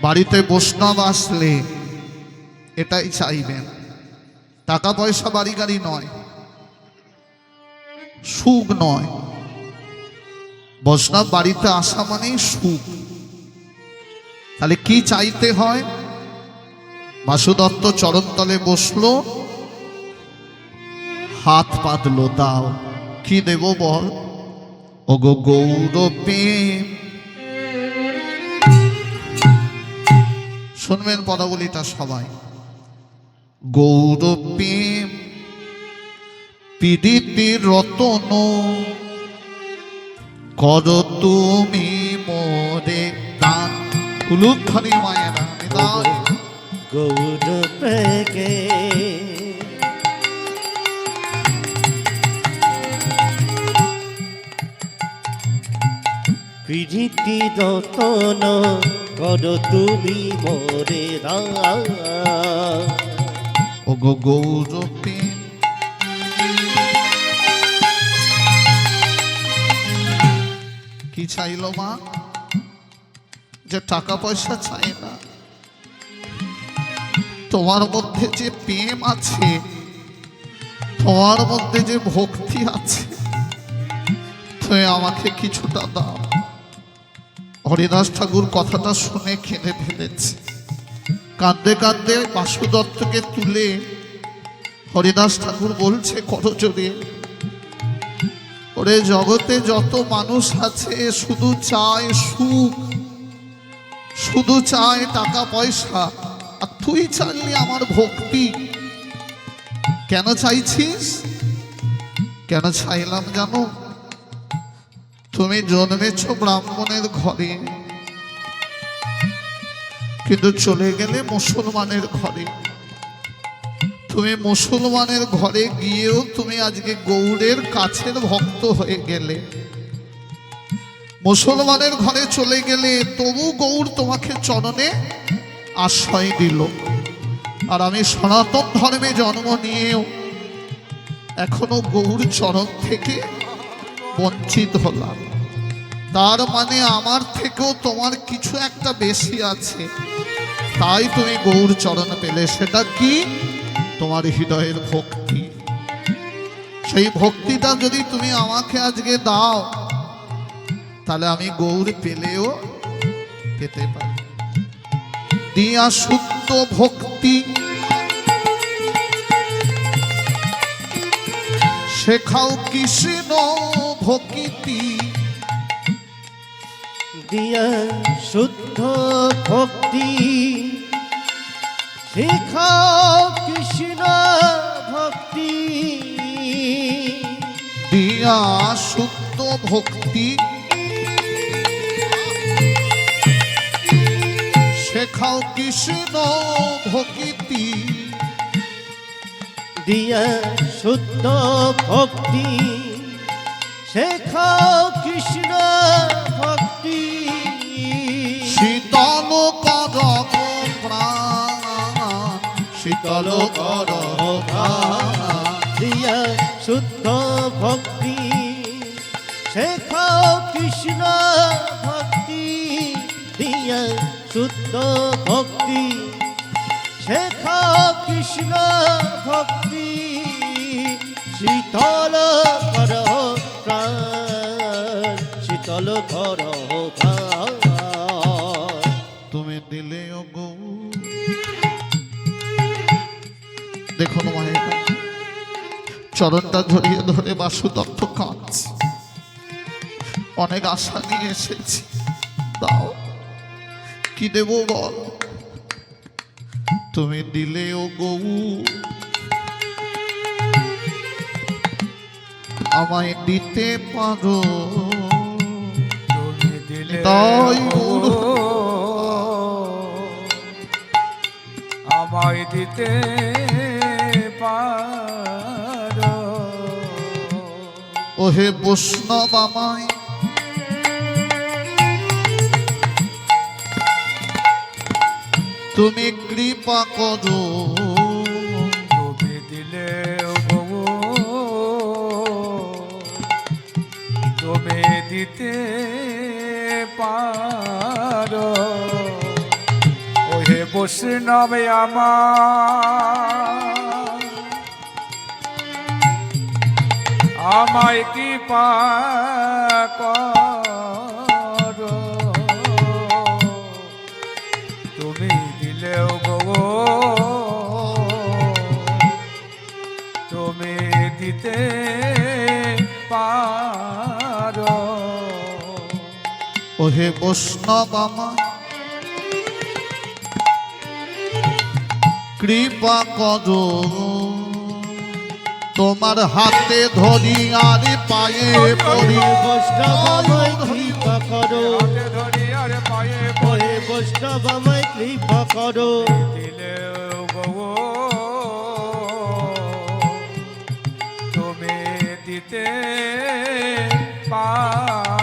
বাড়িতে বৈষ্ণব আসলে এটাই চাইবেন, টাকা পয়সা বাড়ি গাড়ি নয়, সুখ নয়। বৈষ্ণব বাড়িতে আসা মানেই সুখ। তাহলে কি চাইতে হয়? বাসুদত্ত চরণতলে বসলো, হাত পাতলো, দাও। কি দেব বল? ওগো গৌরবে। শুনবেন পদাবলীটা সবাই। গৌরবে পীড়িতে রতন কর তুমি মোরে দান। উলুধ্বনি মায়েরা নিদান। গৌরবেকে পীড়িতি রতন কর তুমি মোরে দান। ওগো গৌরবে কি চাইল মা? যে টাকা পয়সা চাই না, তোমার মধ্যে যে প্রেম আছে, তোমার মধ্যে যে ভক্তি আছে, তুমি আমাকে কিছুটা দাও। হরিদাস ঠাকুর কথাটা শুনে কেঁদে ফেলেছে। কাঁদতে কাঁদতে বাসুদত্তকে তুলে হরিদাস ঠাকুর বলছে করজোড়ে, ওরে জগতে যত মানুষ আছে শুধু চায় সুখ, শুধু চায় টাকা পয়সা, আর তুই চাইলি আমার ভক্তি। কেন চাইছিস? কেন চাইলাম জানো? তুমি জন্মেছ ব্রাহ্মণের ঘরে, কিন্তু চলে গেলে মুসলমানের ঘরে। তুমি মুসলমানের ঘরে গিয়েও তুমি আজকে গৌড়ের কাছের ভক্ত হয়ে গেলে। মুসলমানের ঘরে চলে গেলে তবু গৌড় তোমাকে চরণে আশ্রয় দিল। আর আমি সনাতন ধর্মে জন্ম নিয়েও এখনো গৌড় চরণ থেকে বঞ্চিত হলাম। তার মানে আমার থেকেও তোমার কিছু একটা বেশি আছে, তাই তুমি গৌড় চরণ পেলে। সেটা কি? তোমার হৃদয়ের ভক্তি। সেই ভক্তিটা যদি তুমি আমাকে আজকে দাও, তাহলে আমি গৌড় পেলেও পেতে পারি। দিয়া শুদ্ধ ভক্তি শেখাও কৃষ্ণ ভক্তি। দিয়া শুদ্ধ ভক্তি শিখাও কৃষ্ণ ভক্তি। দিয়া শুদ্ধ ভক্তি শেখাও কৃষ্ণ ভক্তি। দিয়া শুদ্ধ ভক্তি শেখাও কৃষ্ণ ভক্তি। শীতল কর প্রাণ, শীতল কর প্রাণ। দিয়া শুদ্ধ ভক্তি শেখাও কৃষ্ণ ভক্তি। দিয়া শুদ্ধ ভক্তি শেখাও কৃষ্ণ ভক্তি। শীতল কর প্রাণ, শীতল কর প্রাণ। তুমি দিলে ও গো। দেখুন মায়েরা, চরণটা ধরিয়ে ধরে বাসুদত্ত কাঁদছে। অনেক আশা নিয়ে এসেছি, দাও। কি দেব বল? তুমি দিলে ও গৌ, আমায় দিতে পারো। তুমি দিলে তাই গৌর আমায় দিতে পারো। ওহে বৈষ্ণব আমায় তুমি কৃপা করো। তুমি দিলে গো, তুমি দিতে পারো। বৈষ্ণবে আমার আমায় কৃপা করো তুমি দিলেও গো তুমি দিতে পারো ওহে বৈষ্ণব আমার কৃপা করো তোমার হাতে ধরি আর পায়ে পড়ি বৈষ্ণব আমায় কৃপা করো হাতে ধরি আর পায়ে ওহে বৈষ্ণব আমায় কৃপা করো দিলেও গো তুমি দিতে পারো